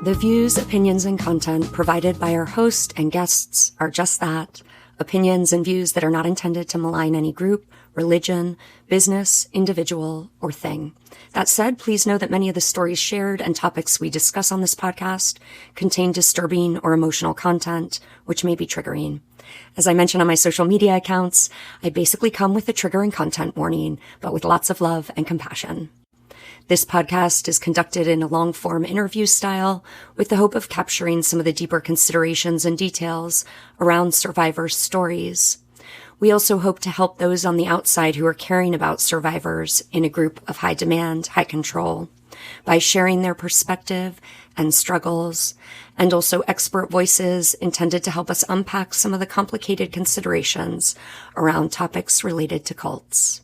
The views, opinions, and content provided by our host and guests are just that, opinions and views that are not intended to malign any group, religion, business, individual, or thing. That said, please know that many of the stories shared and topics we discuss on this podcast contain disturbing or emotional content, which may be triggering. As I mentioned on my social media accounts, I basically come with a triggering content warning, but with lots of love and compassion. This podcast is conducted in a long-form interview style with the hope of capturing some of the deeper considerations and details around survivors' stories. We also hope to help those on the outside who are caring about survivors in a group of high demand, high control, by sharing their perspective and struggles, and also expert voices intended to help us unpack some of the complicated considerations around topics related to cults.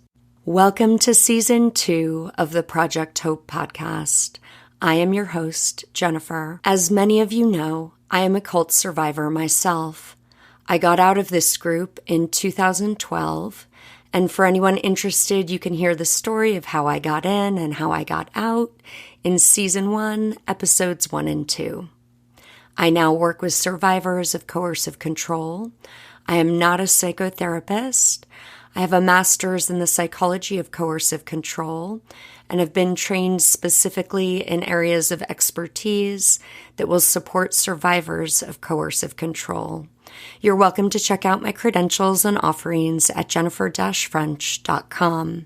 Welcome to Season 2 of the Project Hope podcast. I am your host, Jennifer. As many of you know, I am a cult survivor myself. I got out of this group in 2012, and for anyone interested, you can hear the story of how I got in and how I got out in Season 1, Episodes 1 and 2. I now work with survivors of coercive control. I am not a psychotherapist. I have a master's in the psychology of coercive control and have been trained specifically in areas of expertise that will support survivors of coercive control. You're welcome to check out my credentials and offerings at jennifer-french.com.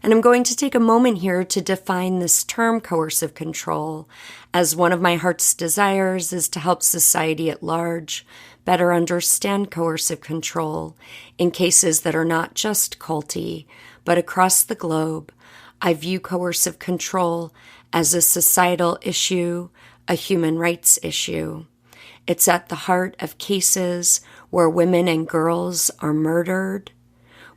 And I'm going to take a moment here to define this term coercive control, as one of my heart's desires is to help society at large better understand coercive control in cases that are not just culty, but across the globe. I view coercive control as a societal issue, a human rights issue. It's at the heart of cases where women and girls are murdered.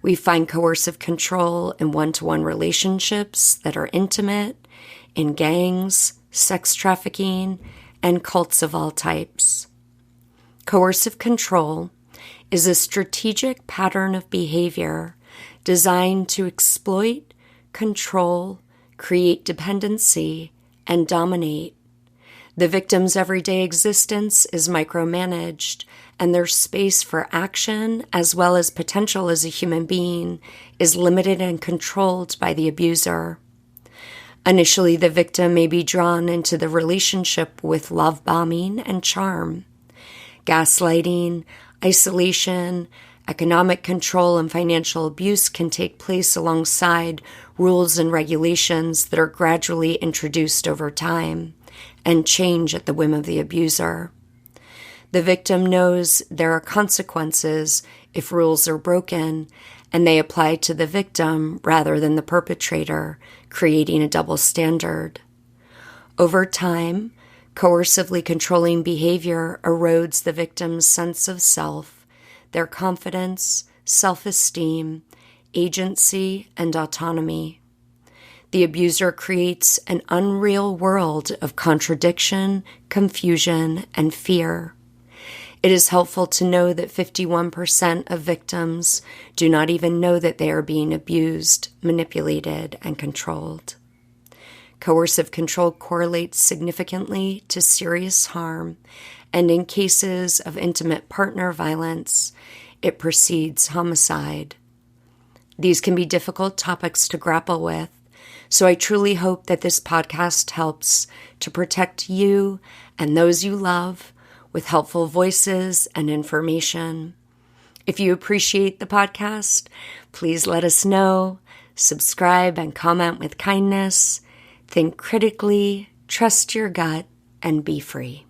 We find coercive control in one-to-one relationships that are intimate, in gangs, sex trafficking, and cults of all types. Coercive control is a strategic pattern of behavior designed to exploit, control, create dependency, and dominate. The victim's everyday existence is micromanaged, and their space for action, as well as potential as a human being, is limited and controlled by the abuser. Initially, the victim may be drawn into the relationship with love bombing and charm. Gaslighting, isolation, economic control, and financial abuse can take place alongside rules and regulations that are gradually introduced over time and change at the whim of the abuser. The victim knows there are consequences if rules are broken, and they apply to the victim rather than the perpetrator, creating a double standard. Over time, coercively controlling behavior erodes the victim's sense of self, their confidence, self-esteem, agency, and autonomy. The abuser creates an unreal world of contradiction, confusion, and fear. It is helpful to know that 51% of victims do not even know that they are being abused, manipulated, and controlled. Coercive control correlates significantly to serious harm, and in cases of intimate partner violence, it precedes homicide. These can be difficult topics to grapple with, so I truly hope that this podcast helps to protect you and those you love with helpful voices and information. If you appreciate the podcast, please let us know, subscribe and comment with kindness, think critically, trust your gut, and be free.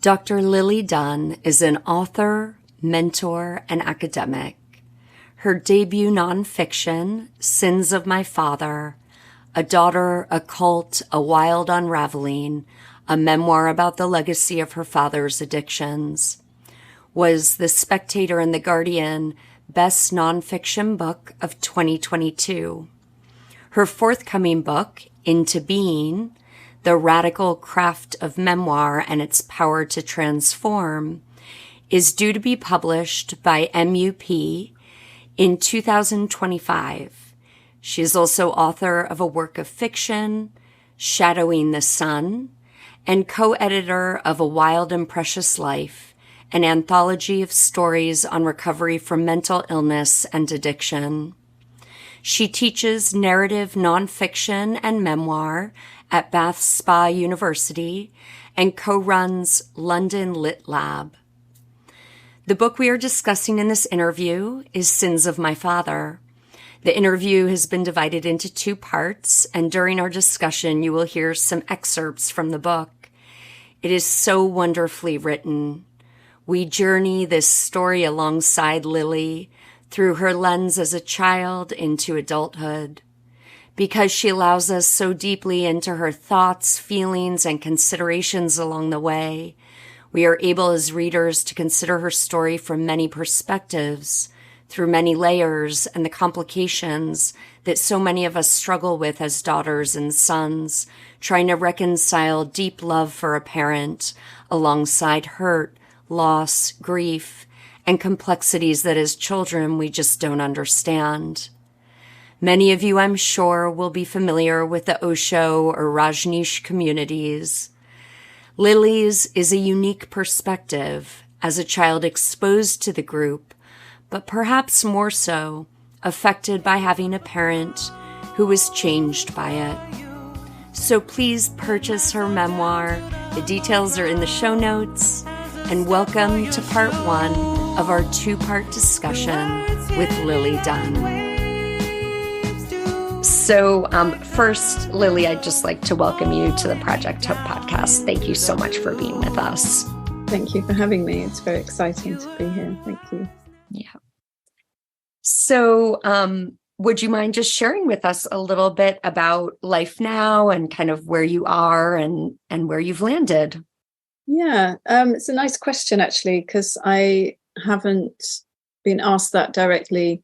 Dr. Lily Dunn is an author, mentor, and academic. Her debut nonfiction, Sins of My Father, A Daughter, a Cult, a Wild Unraveling, a memoir about the legacy of her father's addictions, was The Spectator and The Guardian Best Nonfiction Book of 2022. Her forthcoming book, Into Being, The Radical Craft of Memoir and Its Power to Transform, is due to be published by MUP in 2025. She is also author of a work of fiction, Shadowing the Sun, and co-editor of A Wild and Precious Life, an anthology of stories on recovery from mental illness and addiction. She teaches narrative nonfiction and memoir at Bath Spa University and co-runs London Lit Lab. The book we are discussing in this interview is Sins of My Father. The interview has been divided into 2 parts, and during our discussion, you will hear some excerpts from the book. It is so wonderfully written. We journey this story alongside Lily through her lens as a child into adulthood. Because she allows us so deeply into her thoughts, feelings, and considerations along the way, we are able as readers to consider her story from many perspectives, through many layers and the complications that so many of us struggle with as daughters and sons, trying to reconcile deep love for a parent alongside hurt, loss, grief, and complexities that as children we just don't understand. Many of you, I'm sure, will be familiar with the Osho or Rajneesh communities. Lily's is a unique perspective as a child exposed to the group, but perhaps more so, affected by having a parent who was changed by it. So please purchase her memoir. The details are in the show notes. And welcome to part 1 of our 2-part discussion with Lily Dunn. So first, Lily, I'd just like to welcome you to the Project Hope podcast. Thank you so much for being with us. Thank you for having me. It's very exciting to be here. Thank you. Yeah. So would you mind just sharing with us a little bit about life now and kind of where you are and where you've landed? Yeah, it's a nice question, actually, because I haven't been asked that directly.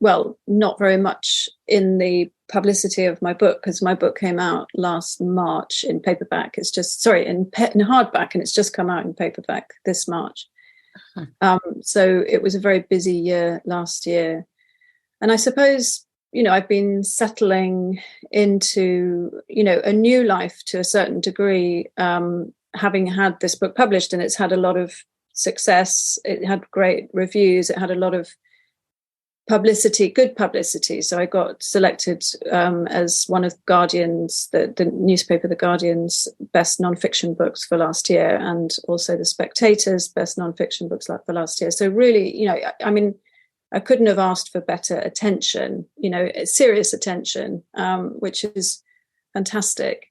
Well, not very much in the publicity of my book, because my book came out last March in paperback. It's just, in hardback, and it's just come out in paperback this March. So it was a very busy year last year. And I suppose, I've been settling into, a new life to a certain degree, having had this book published, and it's had a lot of success. It had great reviews. It had a lot of publicity, good publicity. So I got selected as one of Guardian's, the newspaper, The Guardian's best nonfiction books for last year, and also The Spectator's best nonfiction books for last year. So really, I couldn't have asked for better attention, serious attention, which is fantastic.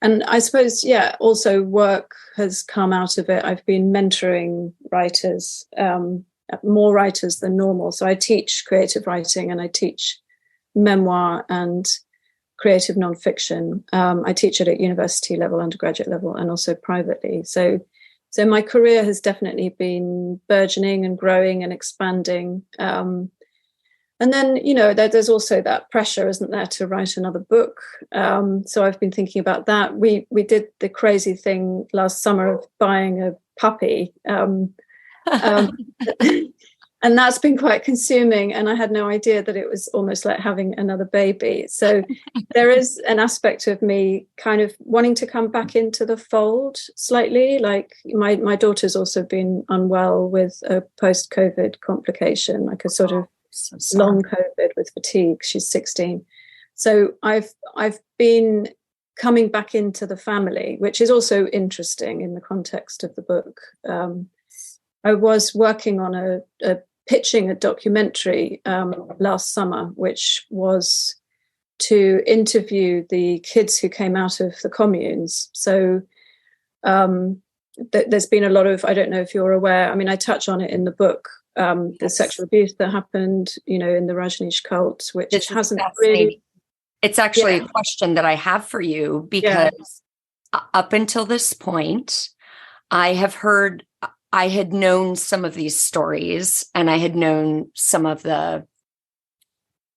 And I suppose, also work has come out of it. I've been mentoring writers, more writers than normal. So I teach creative writing, and I teach memoir and creative nonfiction. I teach it at university level, undergraduate level, and also privately. So my career has definitely been burgeoning and growing and expanding. And then, there's also that pressure, isn't there, to write another book. So I've been thinking about that. We did the crazy thing last summer of buying a puppy. And that's been quite consuming. And I had no idea that it was almost like having another baby. So there is an aspect of me kind of wanting to come back into the fold slightly. Like my daughter's also been unwell with a post-COVID complication, like a sort of long COVID with fatigue. She's 16. So I've been coming back into the family, which is also interesting in the context of the book. I was working on pitching a documentary last summer, which was to interview the kids who came out of the communes. So there's been a lot of, I don't know if you're aware, I touch on it in the book, the sexual abuse that happened, in the Rajneesh cult, which hasn't really... It's actually a question that I have for you, because up until this point, I had known some of these stories, and I had known some of the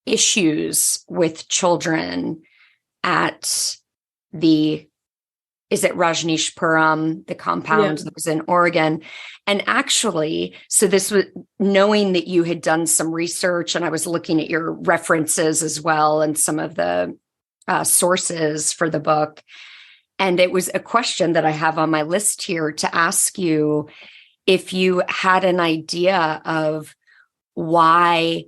issues with children at is it Rajneeshpuram, the compound that was in Oregon. And actually, so this was knowing that you had done some research, and I was looking at your references as well and some of the sources for the book. And it was a question that I have on my list here to ask you if you had an idea of why.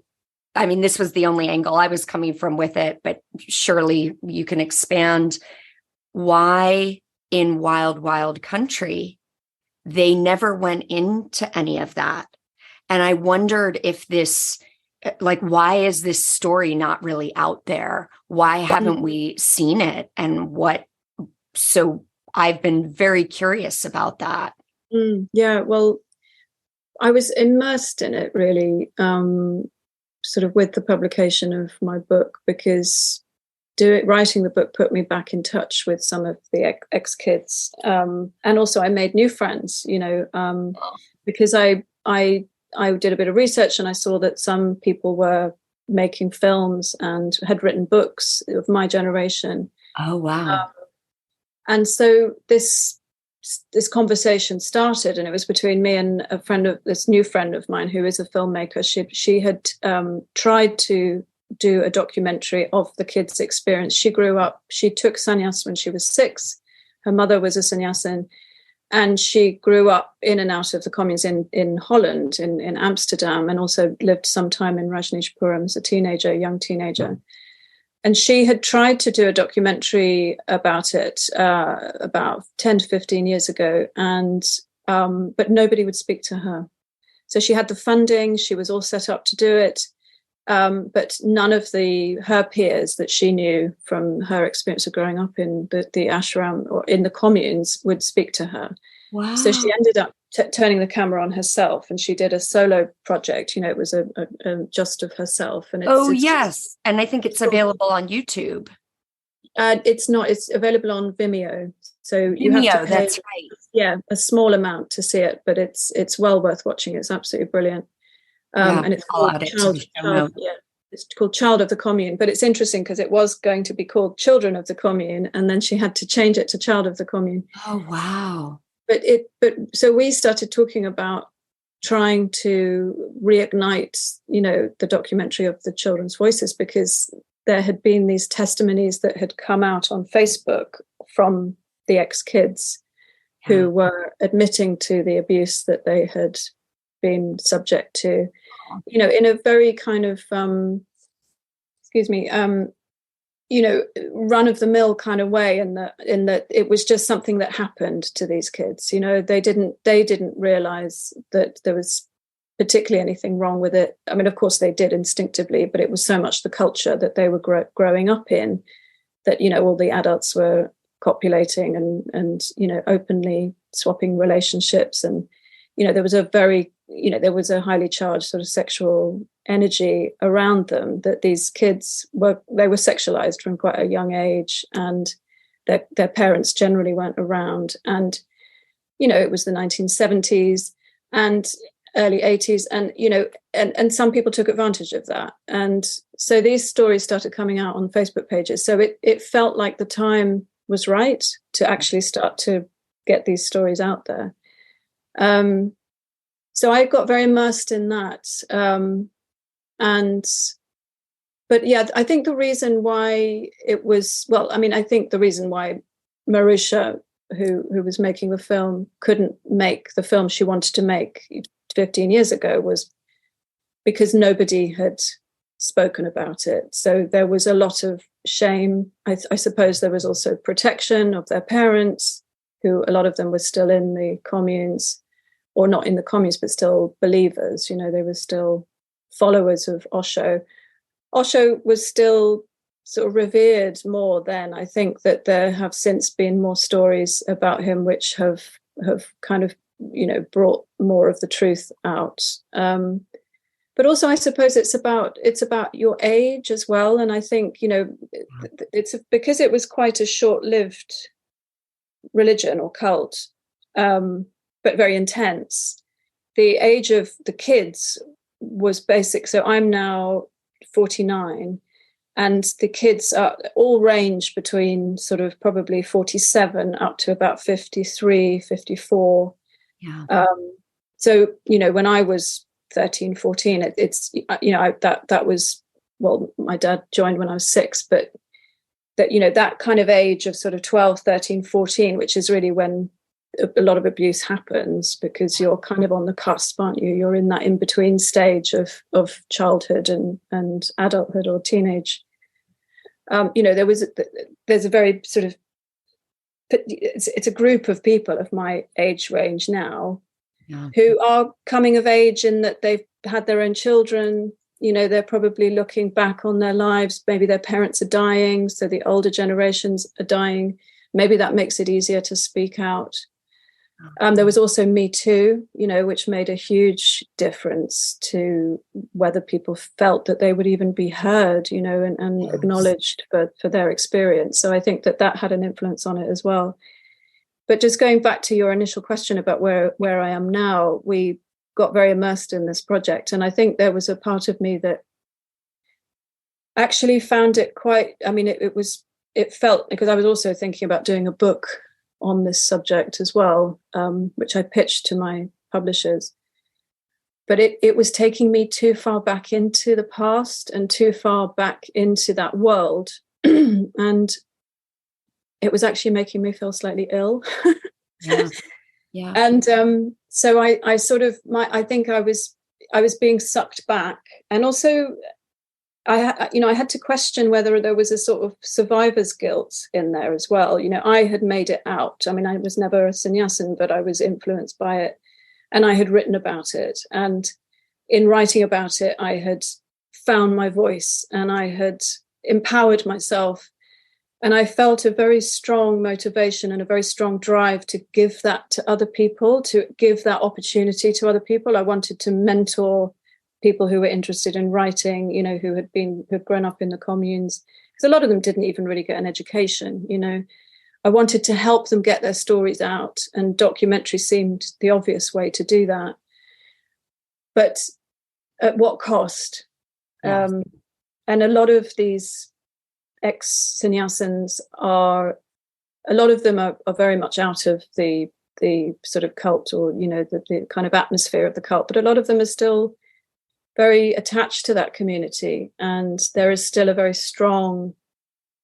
I mean, this was the only angle I was coming from with it, but surely you can expand why in Wild Wild Country they never went into any of that. And I wondered if this, like, why is this story not really out there? Why haven't we seen it? And what? So I've been very curious about that. Yeah, well, I was immersed in it really, sort of with the publication of my book, because writing the book put me back in touch with some of the ex-kids, and also I made new friends, because I did a bit of research and I saw that some people were making films and had written books of my generation. Oh, wow. And so this conversation started, and it was between me and this new friend of mine who is a filmmaker. She had tried to do a documentary of the kids' experience. She grew up, she took sannyas when she was 6. Her mother was a sannyasin, and she grew up in and out of the communes in Holland, in Amsterdam, and also lived some time in Rajneeshpuram as a young teenager. And she had tried to do a documentary about it about 10 to 15 years ago, but nobody would speak to her. So she had the funding, she was all set up to do it, but none of her peers that she knew from her experience of growing up in the ashram or in the communes would speak to her. Wow. So she ended up turning the camera on herself, and she did a solo project. It was a just of herself. And yes, and I think it's available on YouTube. It's not. It's available on Vimeo. So you have to pay, that's right. Yeah, a small amount to see it, but it's well worth watching. It's absolutely brilliant. And it's called it's called Child of the Commune. But it's interesting because it was going to be called Children of the Commune, and then she had to change it to Child of the Commune. Oh, wow. But so we started talking about trying to reignite, the documentary of the children's voices, because there had been these testimonies that had come out on Facebook from the ex-kids who were admitting to the abuse that they had been subject to, in a very kind of, run-of-the-mill kind of way, in that it was just something that happened to these kids. They didn't realize that there was particularly anything wrong with it. I mean, of course they did instinctively, but it was so much the culture that they were growing up in that, all the adults were copulating and openly swapping relationships. And, there was there was a highly charged sort of sexual energy around them, that these kids were sexualized from quite a young age, and their parents generally weren't around. And, it was the 1970s and early 80s, and, and some people took advantage of that. And so these stories started coming out on Facebook pages. So it felt like the time was right to actually start to get these stories out there. So I got very immersed in that. But yeah, I think the reason why I think the reason why Marusha, who was making the film, couldn't make the film she wanted to make 15 years ago was because nobody had spoken about it. So there was a lot of shame. I suppose there was also protection of their parents, who a lot of them were still in the communes, or not in the communes, but still believers. They were still followers of Osho. Osho was still sort of revered more then. I think that there have since been more stories about him which have kind of, brought more of the truth out. But also, I suppose it's about your age as well. And I think, it's because it was quite a short-lived religion or cult, but very intense. The age of the kids was basic. So I'm now 49, and the kids are all range between sort of probably 47 up to about 53, 54. Yeah. So, when I was 13, 14, that was, well, my dad joined when I was 6, but that, that kind of age of sort of 12, 13, 14, which is really when a lot of abuse happens, because you're kind of on the cusp, aren't you? You're in that in-between stage of childhood and adulthood or teenage. There's a very sort of, it's a group of people of my age range now, who are coming of age in that they've had their own children. They're probably looking back on their lives. Maybe their parents are dying, so the older generations are dying. Maybe that makes it easier to speak out. There was also Me Too, which made a huge difference to whether people felt that they would even be heard, and yes, acknowledged for their experience. So I think that had an influence on it as well. But just going back to your initial question about where I am now, we got very immersed in this project. And I think there was a part of me that actually found it quite, it felt, because I was also thinking about doing a book on this subject as well, which I pitched to my publishers. But it was taking me too far back into the past and too far back into that world. And it was actually making me feel slightly ill. Yeah. And so I sort of, I think I was being sucked back. And also I had to question whether there was a sort of survivor's guilt in there as well. I had made it out. I was never a sannyasin, but I was influenced by it, and I had written about it. And in writing about it, I had found my voice and I had empowered myself. And I felt a very strong motivation and a very strong drive to give that to other people, to give that opportunity to other people. I wanted to mentor people who were interested in writing, who'd grown up in the communes, because a lot of them didn't even really get an education. I wanted to help them get their stories out, and documentary seemed the obvious way to do that. But at what cost? Yes. And a lot of these ex-sannyasins a lot of them are very much out of the sort of cult, or, the kind of atmosphere of the cult, but a lot of them are still very attached to that community, and there is still a very strong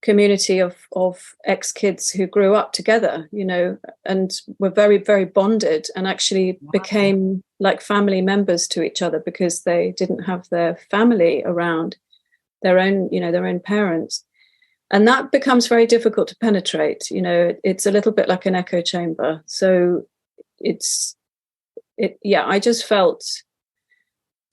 community of ex-kids who grew up together, and were very, very bonded, and actually became like family members to each other because they didn't have their family around, their own parents. And that becomes very difficult to penetrate. It's a little bit like an echo chamber. So I just felt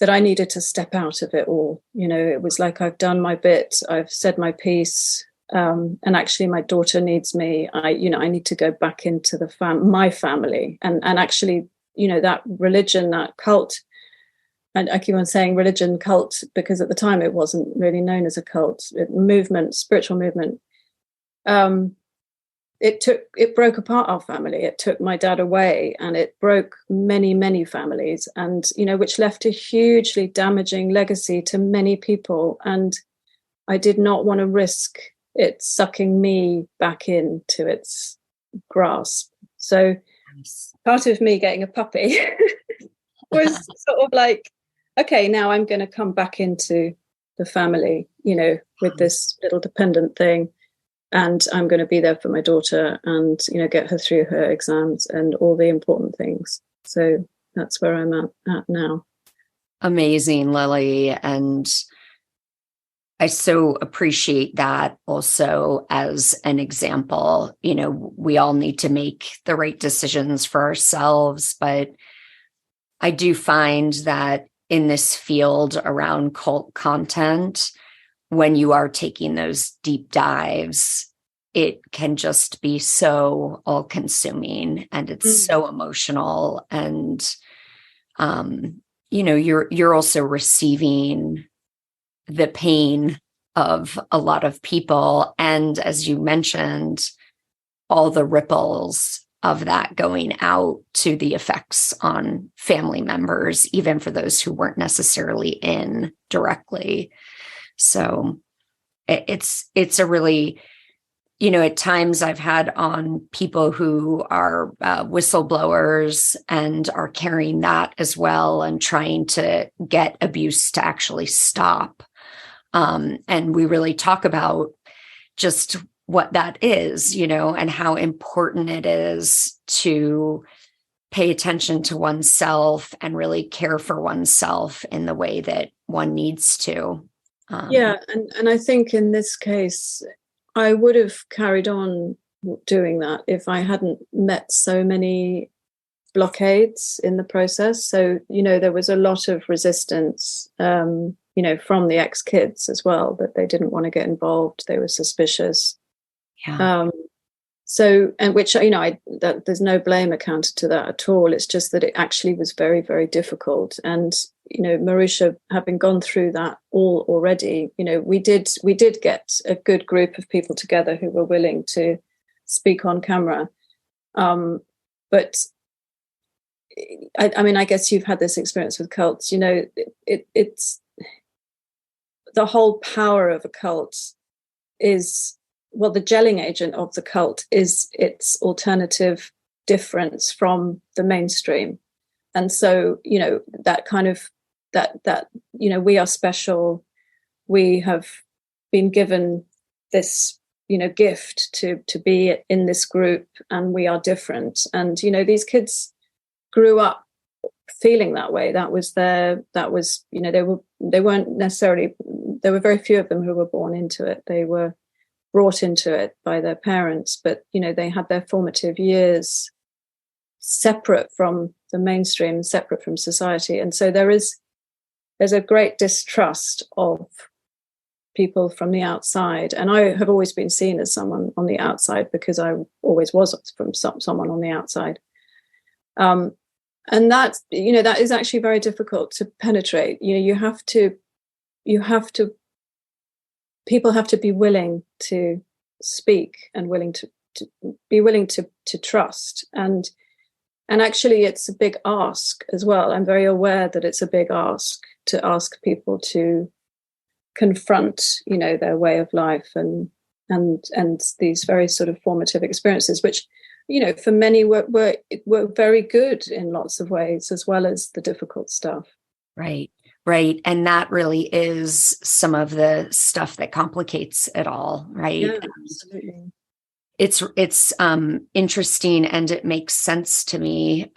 that I needed to step out of it all. It was like, I've done my bit, I've said my piece, and actually my daughter needs me. I need to go back into my family, and actually, that religion, that cult. And I keep on saying religion, cult, because at the time it wasn't really known as a cult. Spiritual movement. It broke apart our family. It took my dad away, and it broke many, many families, and which left a hugely damaging legacy to many people. And I did not want to risk it sucking me back into its grasp. So part of me getting a puppy was sort of like, okay, now I'm going to come back into the family, with this little dependent thing. And I'm going to be there for my daughter and, get her through her exams and all the important things. So that's where I'm at now. Amazing, Lily. And I so appreciate that also as an example. We all need to make the right decisions for ourselves, but I do find that in this field around cult content, when you are taking those deep dives, it can just be so all-consuming, and it's so emotional. And you're also receiving the pain of a lot of people, and as you mentioned, all the ripples of that going out to the effects on family members, even for those who weren't necessarily in directly. So it's a really, at times I've had on people who are whistleblowers and are carrying that as well, and trying to get abuse to actually stop. And we really talk about just what that is, and how important it is to pay attention to oneself and really care for oneself in the way that one needs to. And I think in this case, I would have carried on doing that if I hadn't met so many blockades in the process. So, there was a lot of resistance, from the ex-kids as well, that they didn't want to get involved. They were suspicious. Yeah. And which, there's no blame accounted to that at all. It's just that it actually was very, very difficult. And, Marusha, having gone through that all already, we did get a good group of people together who were willing to speak on camera. But I guess you've had this experience with cults. It's the whole power of a cult is, well, the gelling agent of the cult is its alternative difference from the mainstream. And so, that kind of that we are special. We have been given this, gift to be in this group, and we are different. And, these kids grew up feeling that way. They weren't necessarily, there were very few of them who were born into it. They were brought into it by their parents, but they had their formative years separate from the mainstream, separate from society. And so there's a great distrust of people from the outside. And I have always been seen as someone on the outside because I always was from someone on the outside. And that is actually very difficult to penetrate. People have to be willing to speak and willing to be willing to trust. And actually it's a big ask as well. I'm very aware that it's a big ask to ask people to confront, their way of life and these very sort of formative experiences, which, for many were very good in lots of ways, as well as the difficult stuff. Right. And that really is some of the stuff that complicates it all, right? Yeah, absolutely. It's interesting, and it makes sense to me.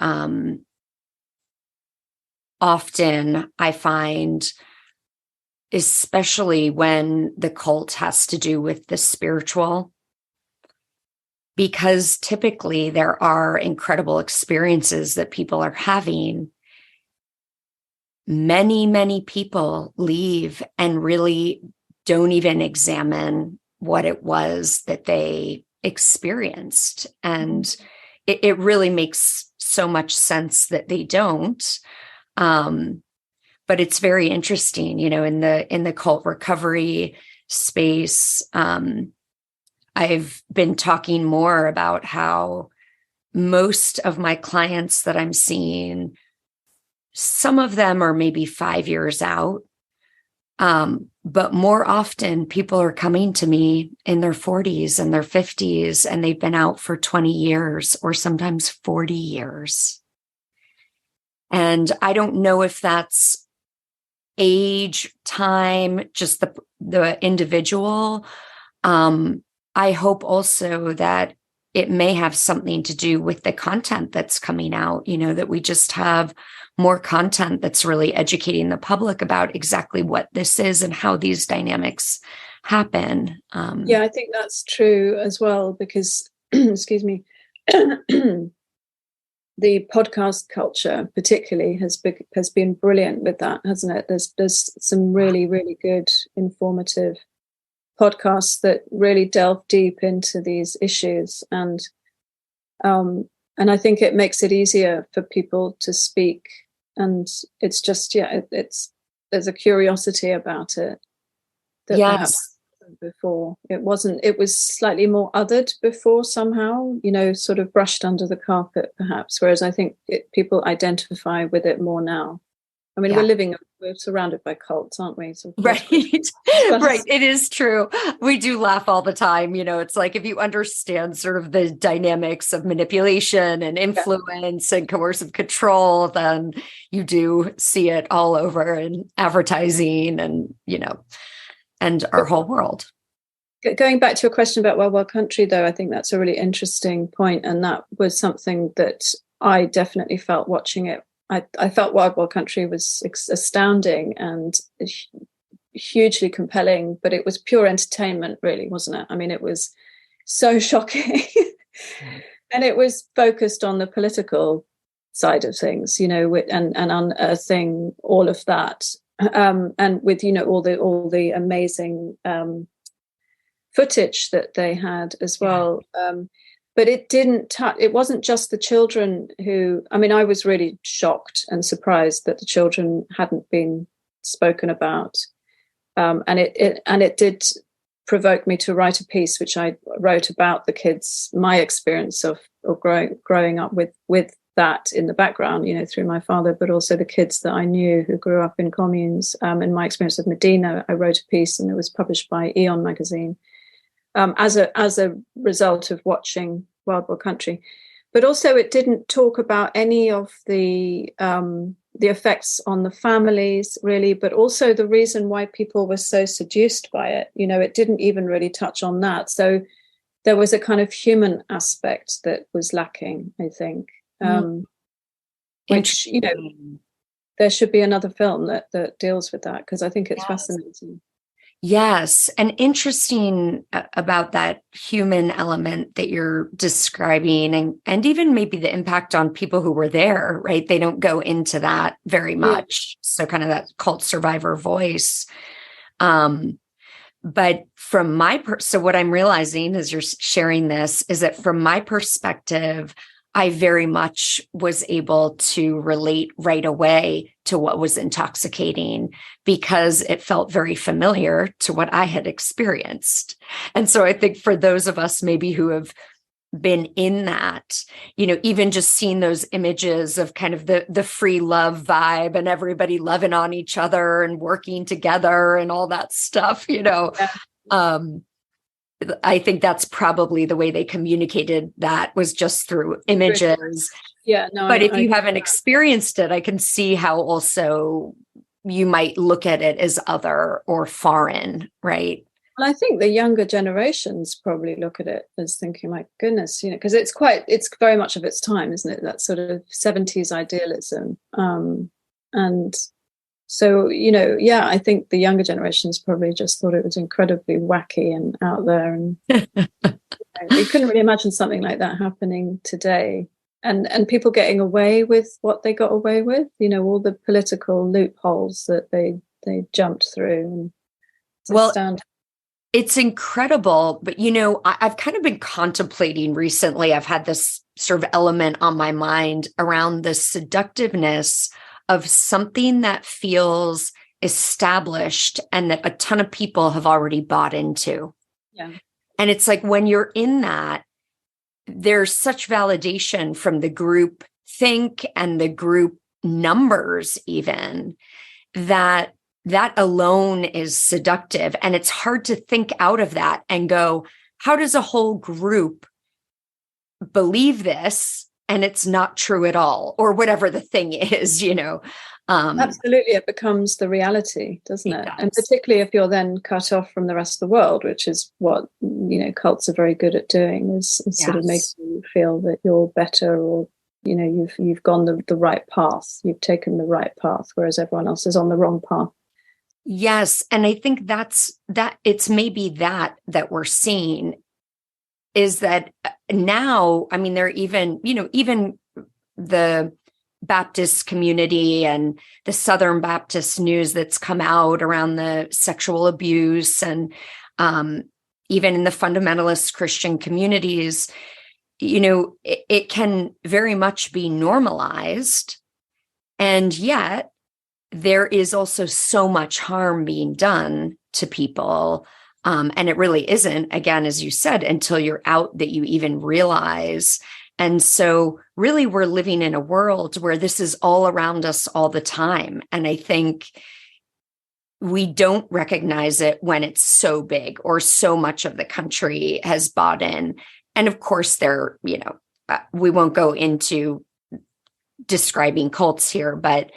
Often I find, especially when the cult has to do with the spiritual, because typically there are incredible experiences that people are having, many people leave and really don't even examine what it was that they experienced. And it really makes so much sense that they don't. But it's very interesting, in the cult recovery space. I've been talking more about how most of my clients that I'm seeing, some of them are maybe 5 years out. But more often people are coming to me in their 40s and their 50s, and they've been out for 20 years or sometimes 40 years. And I don't know if that's age, time, just the individual. I hope also that it may have something to do with the content that's coming out, that we just have more content that's really educating the public about exactly what this is and how these dynamics happen. Yeah, I think that's true as well, because, excuse me, the podcast culture particularly has been brilliant with that, hasn't it? There's some really, really good informative podcasts that really delve deep into these issues, and I think it makes it easier for people to speak. And it's just, there's a curiosity about it that perhaps before it wasn't. It was slightly more othered before somehow, sort of brushed under the carpet perhaps, whereas I think people identify with it more now. I mean, we're surrounded by cults, aren't we? So right. Right. It is true. We do laugh all the time. It's like, if you understand sort of the dynamics of manipulation and influence and coercive control, then you do see it all over in advertising and, and our whole world. Going back to your question about Wild Wild Country, though, I think that's a really interesting point, and that was something that I definitely felt watching it. I felt Wild Wild Country was astounding and hugely compelling, but it was pure entertainment, really, wasn't it? I mean, it was so shocking. And it was focused on the political side of things, and unearthing all of that, and with all the amazing footage that they had as well. But it didn't touch. It wasn't just the children who. I mean, I was really shocked and surprised that the children hadn't been spoken about, and it did provoked me to write a piece which I wrote about the kids, my experience of growing up with that in the background, through my father, but also the kids that I knew who grew up in communes. In my experience of Medina, I wrote a piece and it was published by Eon magazine as a result of watching Wild Wild Country. But also it didn't talk about any of the effects on the families, really, but also the reason why people were so seduced by it. It didn't even really touch on that. So there was a kind of human aspect that was lacking, I think, which, there should be another film that deals with that, because I think it's fascinating. Yes. And interesting about that human element that you're describing, and even maybe the impact on people who were there, right? They don't go into that very much. Yeah. So kind of that cult survivor voice. But from so what I'm realizing as you're sharing this is that from my perspective, I very much was able to relate right away to what was intoxicating because it felt very familiar to what I had experienced. And so I think for those of us maybe who have been in that, even just seeing those images of kind of the free love vibe and everybody loving on each other and working together and all that stuff, I think that's probably the way they communicated that was just through images. Yeah, no. But if you haven't experienced it, I can see how also you might look at it as other or foreign, right? Well, I think the younger generations probably look at it as thinking, my goodness, because it's very much of its time, isn't it? That sort of 70s idealism. And so, I think the younger generations probably just thought it was incredibly wacky and out there. And you couldn't really imagine something like that happening today. And people getting away with what they got away with, all the political loopholes that they jumped through. And it's incredible. But, I've kind of been contemplating recently. I've had this sort of element on my mind around the seductiveness of something that feels established and that a ton of people have already bought into. Yeah. And it's like when you're in that, there's such validation from the group think and the group numbers even that alone is seductive. And it's hard to think out of that and go, how does a whole group believe this? And it's not true at all, or whatever the thing is, Absolutely. It becomes the reality, doesn't it? And particularly if you're then cut off from the rest of the world, which is what, cults are very good at doing, is sort of making you feel that you're better, or, you've gone the right path, you've taken the right path, whereas everyone else is on the wrong path. Yes. And I think that it's maybe that we're seeing is that now, I mean, they're even the Baptist community and the Southern Baptist news that's come out around the sexual abuse, and even in the fundamentalist Christian communities, it can very much be normalized. And yet there is also so much harm being done to people. And it really isn't, again, as you said, until you're out that you even realize. And so really we're living in a world where this is all around us all the time. And I think we don't recognize it when it's so big or so much of the country has bought in. And of course, we won't go into describing cults here, but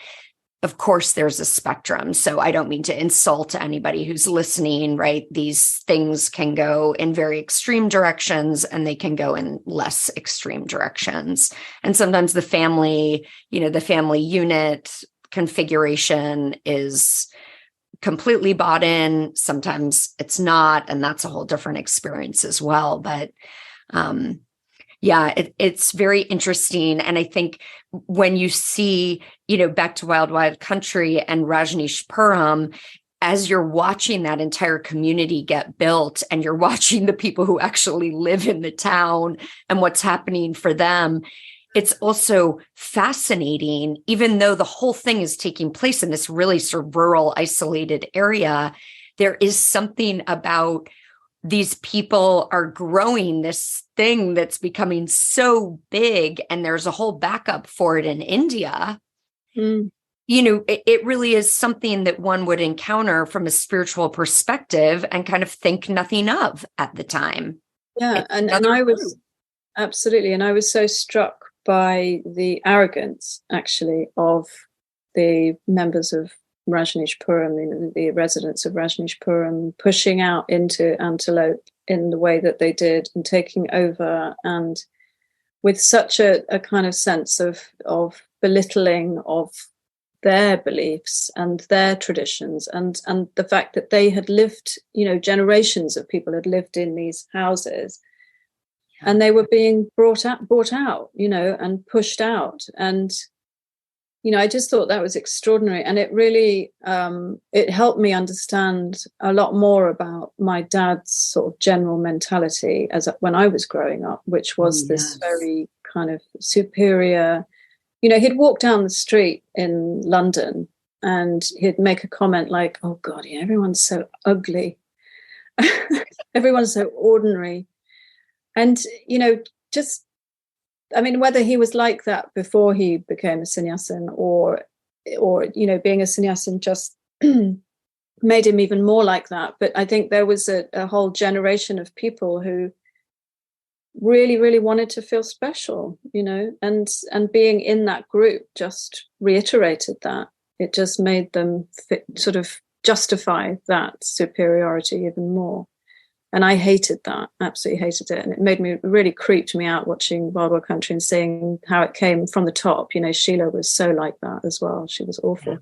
of course, there's a spectrum. So I don't mean to insult anybody who's listening, right? These things can go in very extreme directions and they can go in less extreme directions. And sometimes the family, the family unit configuration is completely bought in. Sometimes it's not. And that's a whole different experience as well. But it's very interesting. And I think when you see, back to Wild Wild Country and Rajneeshpuram, as you're watching that entire community get built and you're watching the people who actually live in the town and what's happening for them, it's also fascinating, even though the whole thing is taking place in this really sort of rural, isolated area, there is something about these people are growing this thing that's becoming so big, and there's a whole backup for it in India. It really is something that one would encounter from a spiritual perspective and kind of think nothing of at the time. Yeah. And I was absolutely. And I was so struck by the arrogance, actually, of the members of Rajneeshpuram, the residents of Rajneeshpuram, pushing out into Antelope in the way that they did and taking over, and with such a kind of sense of belittling of their beliefs and their traditions, and the fact that they had lived, generations of people had lived in these houses, and they were being brought out, and pushed out. And I just thought that was extraordinary. And it really, it helped me understand a lot more about my dad's sort of general mentality when I was growing up, which was this very kind of superior, he'd walk down the street in London and he'd make a comment like, "Oh God, everyone's so ugly. Everyone's so ordinary." And, whether he was like that before he became a sannyasin or being a sannyasin just made him even more like that. But I think there was a whole generation of people who really, really wanted to feel special, and being in that group just reiterated that. It just made them sort of justify that superiority even more. And I hated that, absolutely hated it. And it really creeped me out watching Wild Wild Country and seeing how it came from the top. Sheila was so like that as well. She was awful.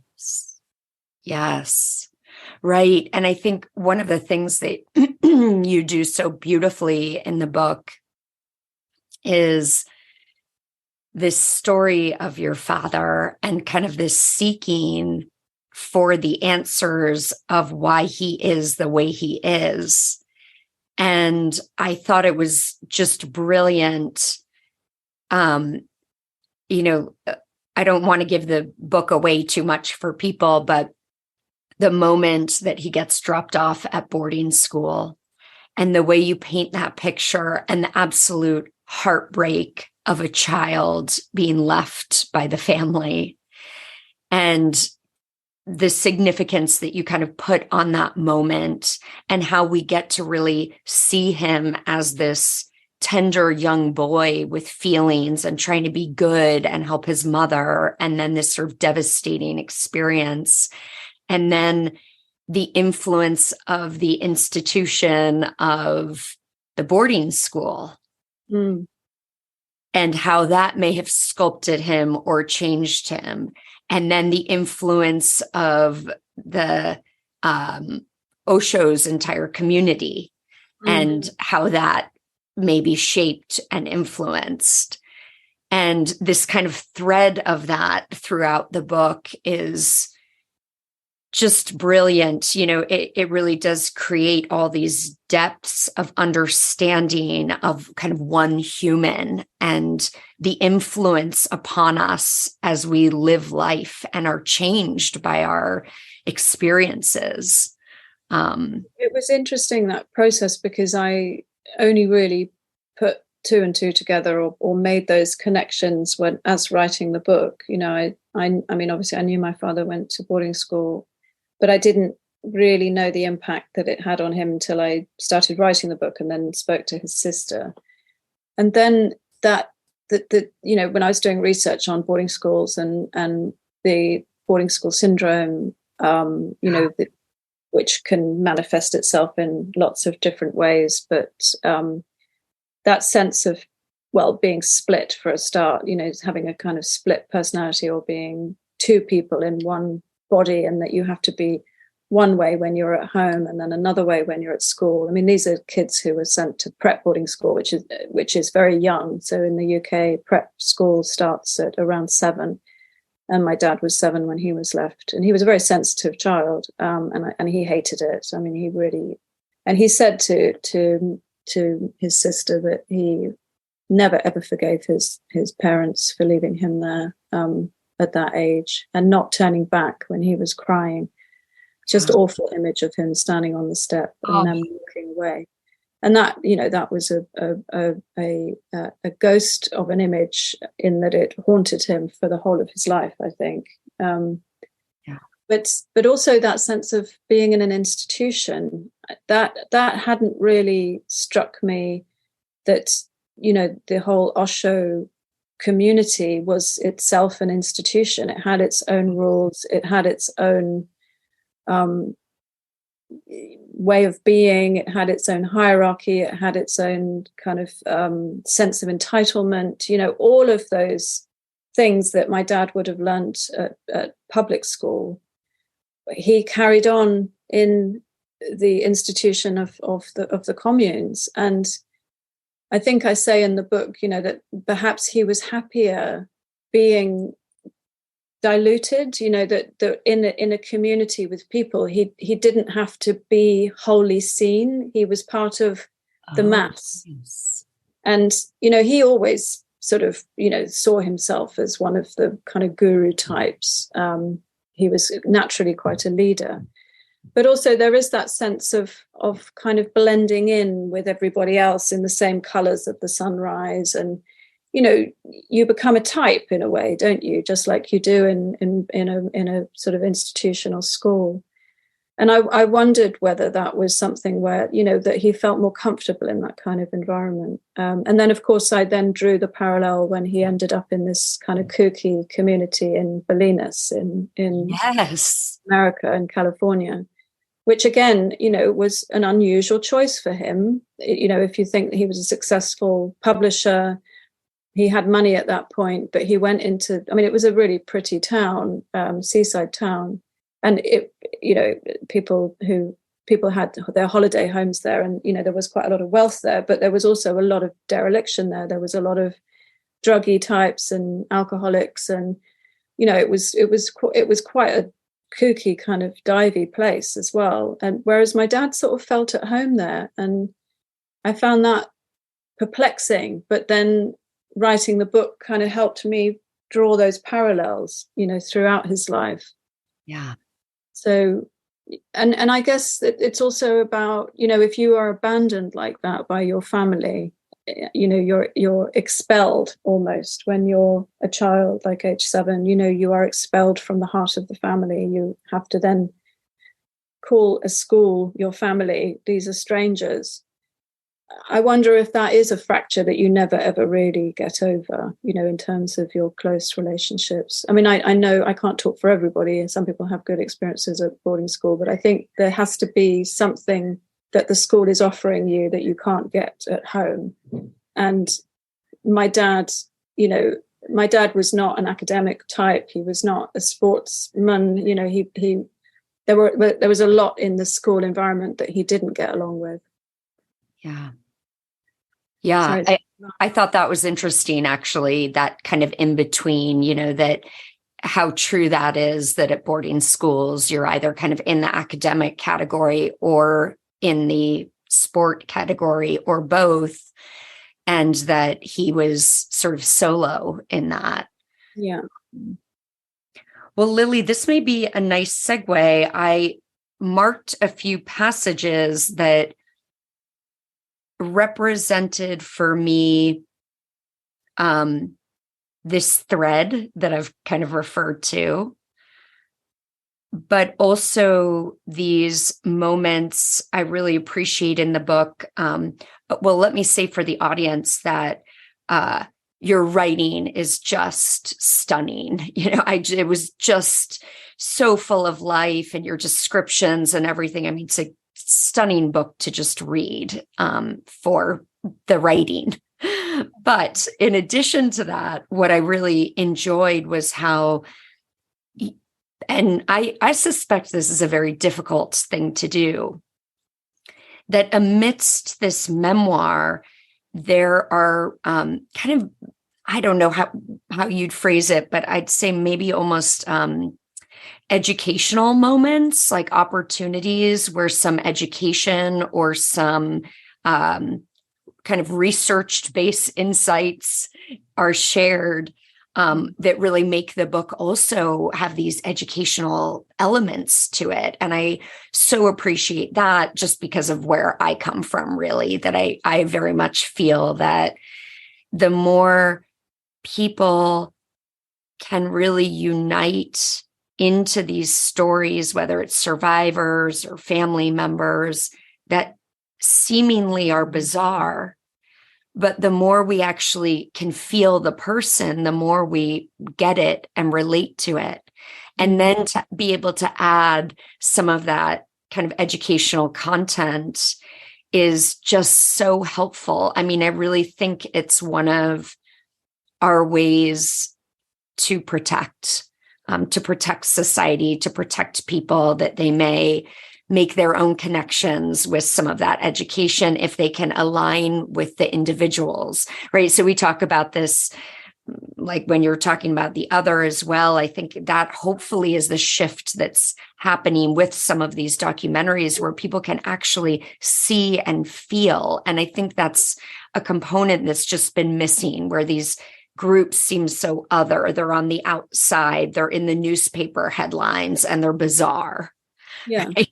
Yes. Right. And I think one of the things that you do so beautifully in the book is this story of your father and kind of this seeking for the answers of why he is the way he is. And I thought it was just brilliant. I don't want to give the book away too much for people, but the moment that he gets dropped off at boarding school and the way you paint that picture and the absolute heartbreak of a child being left by the family and the significance that you kind of put on that moment and how we get to really see him as this tender young boy with feelings and trying to be good and help his mother. And then this sort of devastating experience. And then the influence of the institution of the boarding school and how that may have sculpted him or changed him. And then the influence of the Osho's entire community and how that may be shaped and influenced. And this kind of thread of that throughout the book is just brilliant. It really does create all these depths of understanding of kind of one human and the influence upon us as we live life and are changed by our experiences. It was interesting, that process, because I only really put two and two together or made those connections as writing the book. I mean, obviously I knew my father went to boarding school, but I didn't really know the impact that it had on him until I started writing the book and then spoke to his sister. And then when I was doing research on boarding schools and the boarding school syndrome, which can manifest itself in lots of different ways. But that sense of, being split for a start, having a kind of split personality, or being two people in one body, and that you have to be one way when you're at home and then another way when you're at school. I mean, these are kids who were sent to prep boarding school, which is very young. So in the UK, prep school starts at around 7. And my dad was 7 when he was left, and he was a very sensitive child, and he hated it. I mean, he said to his sister that he never ever forgave his parents for leaving him there at that age and not turning back when he was crying. Just awful image of him standing on the step and then walking away. And that was a ghost of an image, in that it haunted him for the whole of his life, I think. But also that sense of being in an institution, that hadn't really struck me, that, the whole Osho community was itself an institution. It had its own rules. It had its own way of being. It had its own hierarchy. It had its own kind of sense of entitlement. All of those things that my dad would have learnt at public school, he carried on in the institution of the communes. And I think I say in the book, that perhaps he was happier being diluted, that in a community with people, he didn't have to be wholly seen. He was part of the mass. Yes. And, he always sort of, saw himself as one of the kind of guru types. He was naturally quite a leader. But also there is that sense of kind of blending in with everybody else in the same colours of the sunrise. And, you become a type in a way, don't you? Just like you do in a sort of institutional school. And I wondered whether that was something where, that he felt more comfortable in that kind of environment. And then, of course, I then drew the parallel when he ended up in this kind of kooky community in Bolinas in yes. America and California, which again, was an unusual choice for him. If you think that he was a successful publisher, he had money at that point, but he went into, it was a really pretty town, seaside town. And people had their holiday homes there, and there was quite a lot of wealth there, but there was also a lot of dereliction there. There was a lot of druggy types and alcoholics, and it was quite a kooky kind of divey place as well. And whereas my dad sort of felt at home there, and I found that perplexing. But then writing the book kind of helped me draw those parallels, throughout his life. Yeah. So, and I guess it's also about, if you are abandoned like that by your family, you're expelled almost when you're a child, like age 7, you are expelled from the heart of the family. You have to then call a school your family. These are strangers. I wonder if that is a fracture that you never, ever really get over, in terms of your close relationships. I know I can't talk for everybody, and some people have good experiences at boarding school, but I think there has to be something that the school is offering you that you can't get at home. And my dad was not an academic type. He was not a sportsman. There was a lot in the school environment that he didn't get along with. Yeah. Yeah. I thought that was interesting, actually, that kind of in between, that how true that is, that at boarding schools, you're either kind of in the academic category or in the sport category or both. And that he was sort of solo in that. Yeah. Well, Lily, this may be a nice segue. I marked a few passages that represented for me this thread that I've kind of referred to, but also these moments I really appreciate in the book. Well, let me say for the audience that your writing is just stunning. It was just so full of life, and your descriptions and everything. I mean, it's a stunning book to just read for the writing. But in addition to that, what I really enjoyed was how, and I suspect this is a very difficult thing to do, that amidst this memoir, there are kind of, I don't know how you'd phrase it, but I'd say maybe almost educational moments, like opportunities where some education or some kind of research-based insights are shared that really make the book also have these educational elements to it. And I so appreciate that, just because of where I come from, really, that I very much feel that the more people can really unite into these stories, whether it's survivors or family members that seemingly are bizarre, but the more we actually can feel the person, the more we get it and relate to it. And then to be able to add some of that kind of educational content is just so helpful. I mean, I really think it's one of our ways to protect society, to protect people, that they may make their own connections with some of that education if they can align with the individuals, right? So we talk about this, like when you're talking about the other as well. I think that hopefully is the shift that's happening with some of these documentaries, where people can actually see and feel. And I think that's a component that's just been missing, where these groups seem so other. They're on the outside, they're in the newspaper headlines, and they're bizarre. Yeah. Right?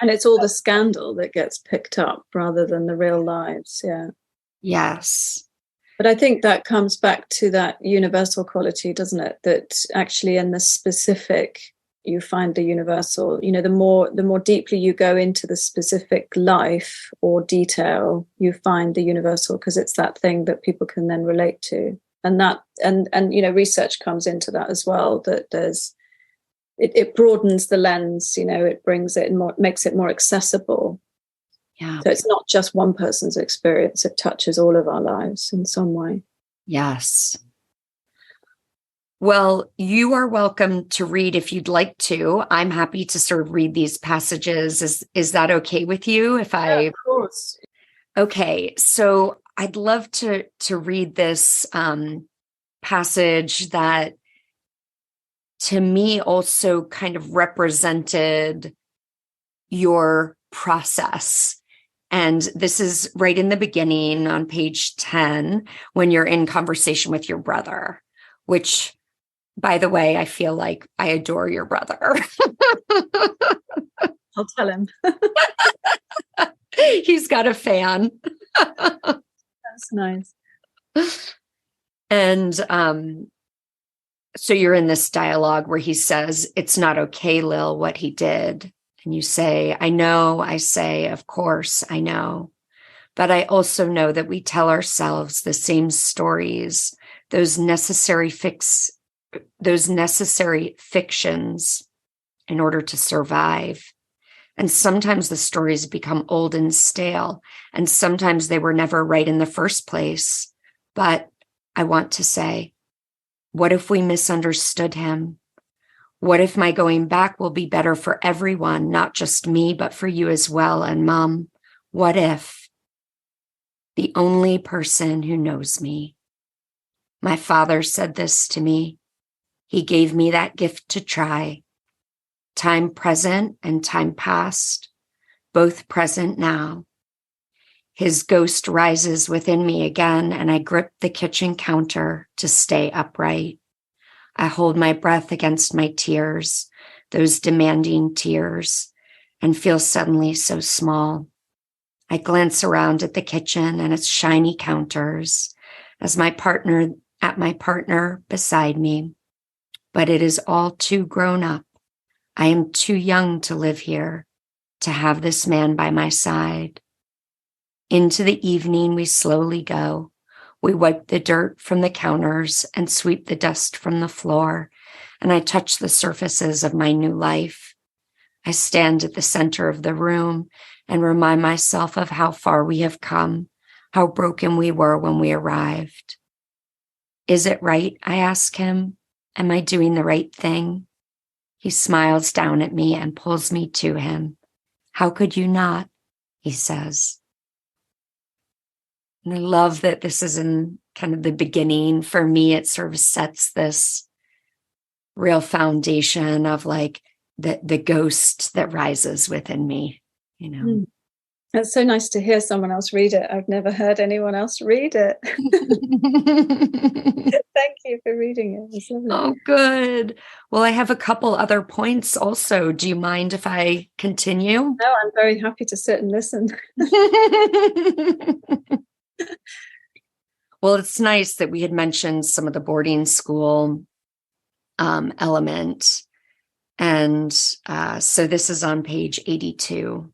And it's all the scandal that gets picked up rather than the real lives. Yeah. Yes. But I think that comes back to that universal quality, doesn't it? That actually in the specific, you find the universal. The more deeply you go into the specific life or detail, you find the universal, because it's that thing that people can then relate to. And that, and research comes into that as well, that it broadens the lens, it brings it more, makes it more accessible. Yeah. So it's not just one person's experience, it touches all of our lives in some way. Yes. Well, you are welcome to read if you'd like to. I'm happy to sort of read these passages. Is that okay with you? Of course. Okay, so I'd love to read this passage that, to me, also kind of represented your process. And this is right in the beginning on page 10, when you're in conversation with your brother, which, by the way, I feel like I adore your brother. I'll tell him. He's got a fan. That's nice. And so you're in this dialogue where he says, "It's not okay, Lil, what he did." And you say, "I know." I say, "Of course, I know. But I also know that we tell ourselves the same stories, those necessary fictions in order to survive. And sometimes the stories become old and stale, and sometimes they were never right in the first place. But I want to say, what if we misunderstood him? What if my going back will be better for everyone, not just me, but for you as well? And Mom, what if the only person who knows me? My father said this to me. He gave me that gift to try. Time present and time past, both present now. His ghost rises within me again, and I grip the kitchen counter to stay upright. I hold my breath against my tears, those demanding tears, and feel suddenly so small. I glance around at the kitchen and its shiny counters as my partner beside me. But it is all too grown up. I am too young to live here, to have this man by my side. Into the evening we slowly go, We wipe the dirt from the counters and sweep the dust from the floor, and I touch the surfaces of my new life. I stand at the center of the room and remind myself of how far we have come, how broken we were when we arrived. Is it right? I ask him. Am I doing the right thing? He smiles down at me and pulls me to him. How could you not? He says. And I love that this is in kind of the beginning. For me, it sort of sets this real foundation of like the ghost that rises within me, you know. It's so nice to hear someone else read it. I've never heard anyone else read it. Thank you for reading it. It's lovely. Oh, good. Well, I have a couple other points also. Do you mind if I continue? No, I'm very happy to sit and listen. Well, it's nice that we had mentioned some of the boarding school element. And so this is on page 82.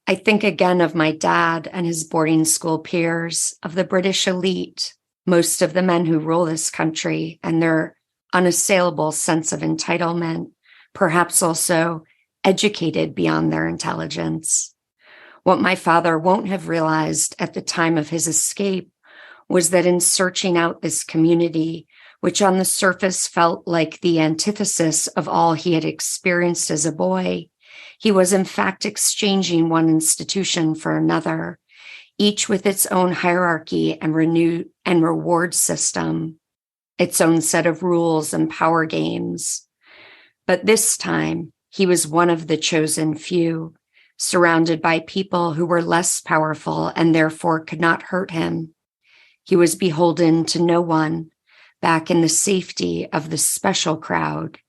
I think again of my dad and his boarding school peers, of the British elite, most of the men who rule this country, and their unassailable sense of entitlement, perhaps also educated beyond their intelligence. What my father won't have realized at the time of his escape was that in searching out this community, which on the surface felt like the antithesis of all he had experienced as a boy, he was in fact exchanging one institution for another, each with its own hierarchy and reward system, its own set of rules and power games. But this time, he was one of the chosen few, surrounded by people who were less powerful and therefore could not hurt him. He was beholden to no one, back in the safety of the special crowd.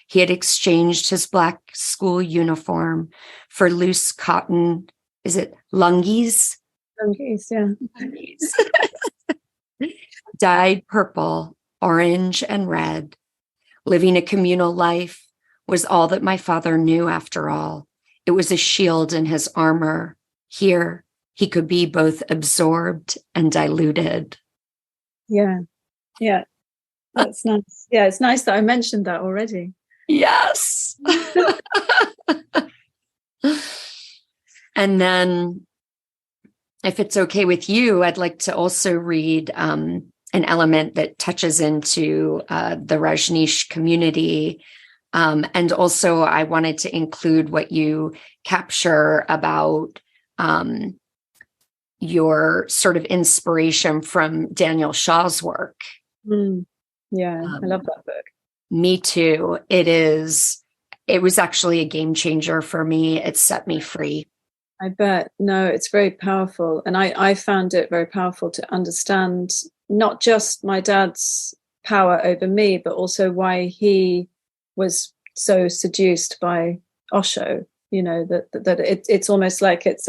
He had exchanged his black school uniform for loose cotton, is it lungies? Lungies, yeah. Lungies. Dyed purple, orange, and red. Living a communal life was all that my father knew after all. It was a shield in his armor. Here, he could be both absorbed and diluted. Yeah, yeah. That's nice. Yeah, it's nice that I mentioned that already. Yes. And then, if it's okay with you, I'd like to also read an element that touches into the Rajneesh community. And also, I wanted to include what you capture about your sort of inspiration from Daniel Shaw's work. Yeah, I love that book. Me too. It was actually a game changer for me. It set me free. I bet. No, it's very powerful. And I found it very powerful to understand not just my dad's power over me, but also why he was so seduced by Osho. You know, that it's almost like it's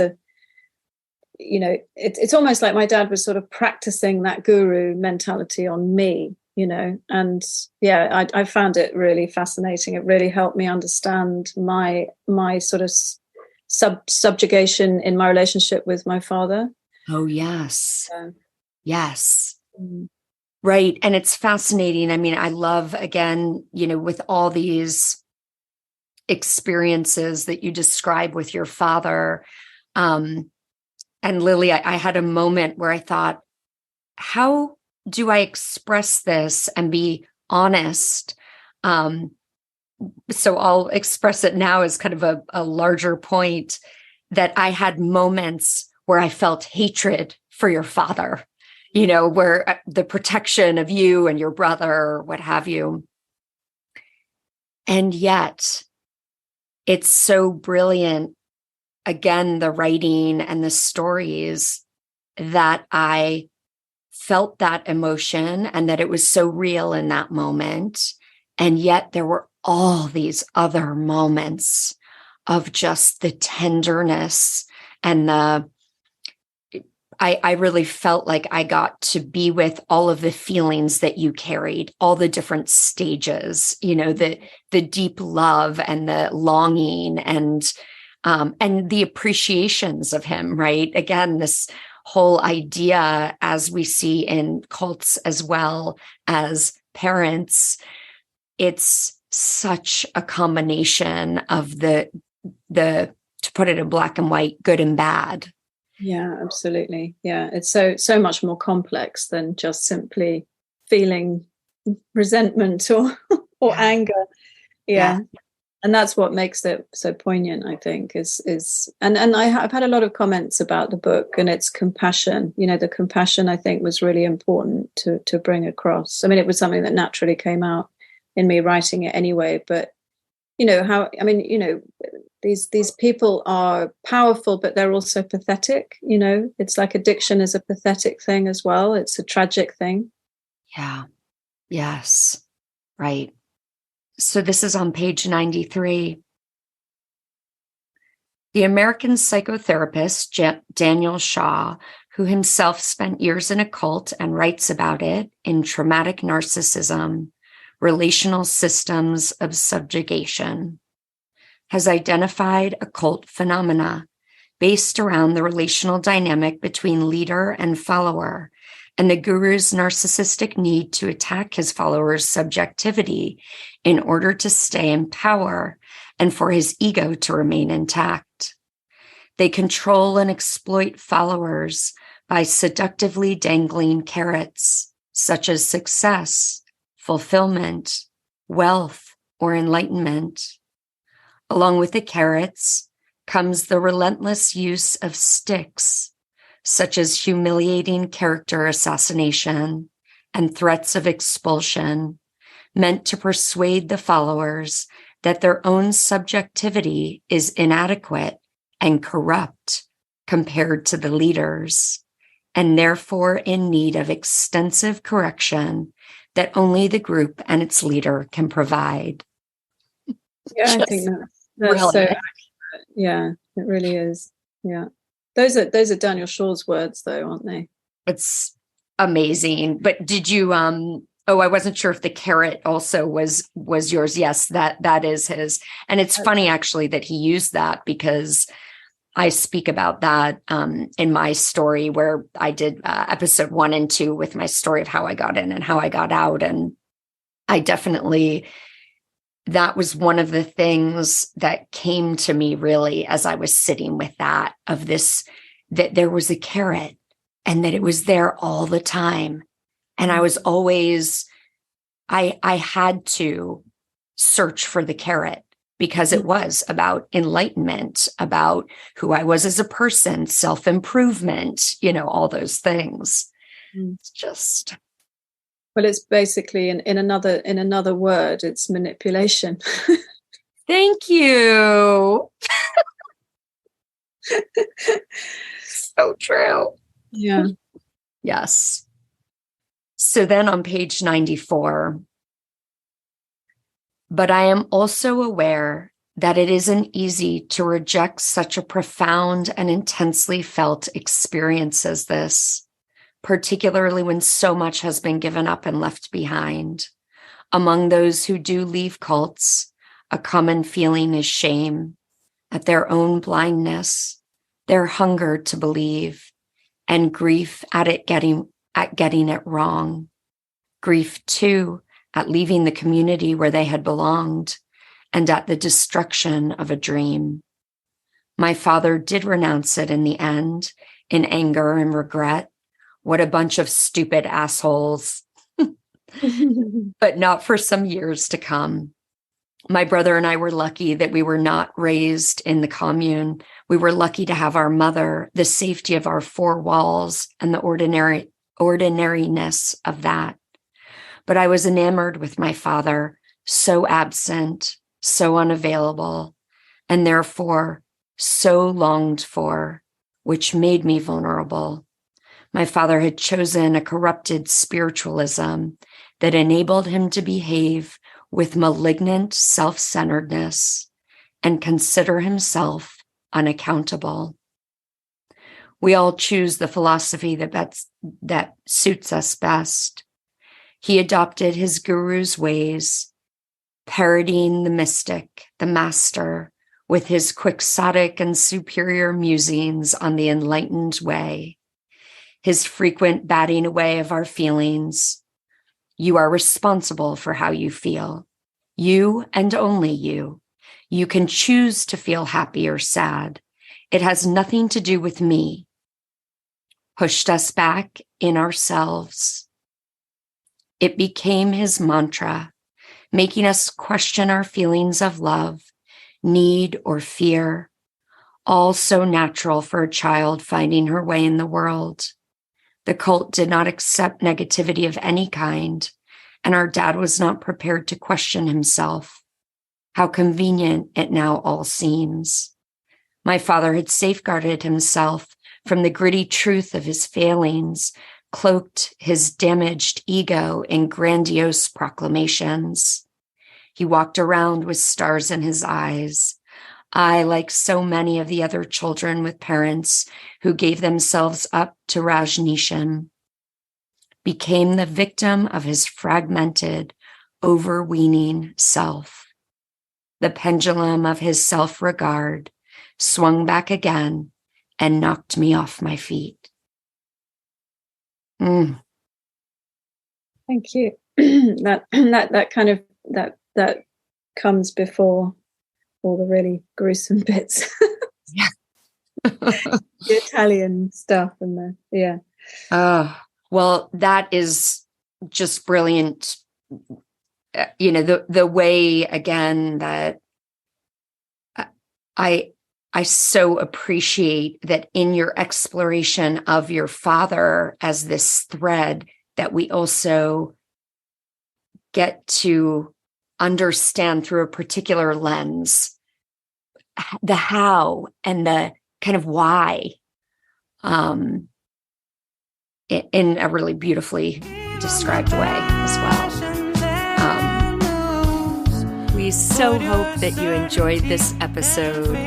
almost like my dad was sort of practicing that guru mentality on me, you know. And yeah, I found it really fascinating. It really helped me understand my sort of subjugation in my relationship with my father. Oh, yes. Yes. Right. And it's fascinating. I mean, I love, again, you know, with all these experiences that you describe with your father. And Lily, I had a moment where I thought, how do I express this and be honest? So I'll express it now as kind of a larger point, that I had moments where I felt hatred for your father, you know, where the protection of you and your brother, or what have you. And yet it's so brilliant, again, the writing and the stories, that I felt that emotion and that it was so real in that moment. And yet there were all these other moments of just the tenderness and I really felt like I got to be with all of the feelings that you carried, all the different stages, you know, the deep love and the longing and the appreciations of him, right? Again, this whole idea, as we see in cults as well as parents, it's such a combination of the, to put it in black and white, good and bad. Yeah, absolutely. Yeah, it's so much more complex than just simply feeling resentment or anger. Yeah. And that's what makes it so poignant, I think, and I've had a lot of comments about the book and its compassion. The compassion, I think, was really important to bring across. I mean, it was something that naturally came out in me writing it anyway, but these people are powerful, but they're also pathetic. It's like addiction is a pathetic thing as well. It's a tragic thing. Yeah. Yes. Right. So this is on page 93. The American psychotherapist Daniel Shaw, who himself spent years in a cult and writes about it in Traumatic Narcissism, Relational Systems of Subjugation, has identified occult phenomena based around the relational dynamic between leader and follower and the guru's narcissistic need to attack his followers' subjectivity in order to stay in power and for his ego to remain intact. They control and exploit followers by seductively dangling carrots, such as success, fulfillment, wealth, or enlightenment. Along with the carrots comes the relentless use of sticks, such as humiliating character assassination and threats of expulsion, meant to persuade the followers that their own subjectivity is inadequate and corrupt compared to the leaders, and therefore in need of extensive correction that only the group and its leader can provide. Yeah, I think that's so accurate. Yeah, it really is. Yeah. Those are Daniel Shaw's words, though, aren't they? It's amazing. But did you I wasn't sure if the carrot also was yours. Yes, that is his. And it's funny actually that he used that, because I speak about that in my story, where I did episode 1 and 2 with my story of how I got in and how I got out. And I definitely, that was one of the things that came to me really as I was sitting with that, of this, that there was a carrot and that it was there all the time. And I was always, I had to search for the carrot, because it was about enlightenment, about who I was as a person, self-improvement, all those things. It's just... Well, it's basically in another word, it's manipulation. Thank you. So true. Yeah. Yes. So then on page 94, but I am also aware that it isn't easy to reject such a profound and intensely felt experience as this, particularly when so much has been given up and left behind. Among those who do leave cults, a common feeling is shame at their own blindness, their hunger to believe, and grief at getting it wrong. Grief, too, at leaving the community where they had belonged, and at the destruction of a dream. My father did renounce it in the end, in anger and regret. What a bunch of stupid assholes. But not for some years to come. My brother and I were lucky that we were not raised in the commune. We were lucky to have our mother, the safety of our 4 walls, and the ordinariness of that. But I was enamored with my father, so absent, so unavailable, and therefore so longed for, which made me vulnerable. My father had chosen a corrupted spiritualism that enabled him to behave with malignant self-centeredness and consider himself unaccountable. We all choose the philosophy that suits us best. He adopted his guru's ways, parodying the mystic, the master, with his quixotic and superior musings on the enlightened way. his frequent batting away of our feelings. You are responsible for how you feel. You and only you. You can choose to feel happy or sad. It has nothing to do with me. Pushed us back in ourselves. It became his mantra, making us question our feelings of love, need, or fear, all so natural for a child finding her way in the world. The cult did not accept negativity of any kind, and our dad was not prepared to question himself. How convenient it now all seems. My father had safeguarded himself from the gritty truth of his failings, cloaked his damaged ego in grandiose proclamations. He walked around with stars in his eyes. I, like so many of the other children with parents who gave themselves up to Rajneesham, became the victim of his fragmented, overweening self. The pendulum of his self-regard swung back again and knocked me off my feet. Thank you. that kind of that comes before all the really gruesome bits. Yeah. The Italian stuff and Well, that is just brilliant. The way, again, that I so appreciate that in your exploration of your father as this thread, that we also get to understand through a particular lens the how and the kind of why, in a really beautifully described way as well. We so hope that you enjoyed this episode.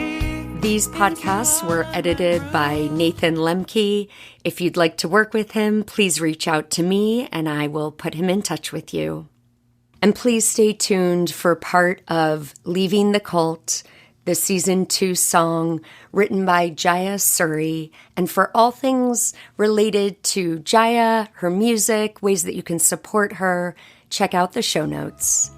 These podcasts were edited by Nathan Lemke. If you'd like to work with him, please reach out to me and I will put him in touch with you. And please stay tuned for part of Leaving the Cult, the season 2 song written by Jaya Suri. And for all things related to Jaya, her music, ways that you can support her, check out the show notes.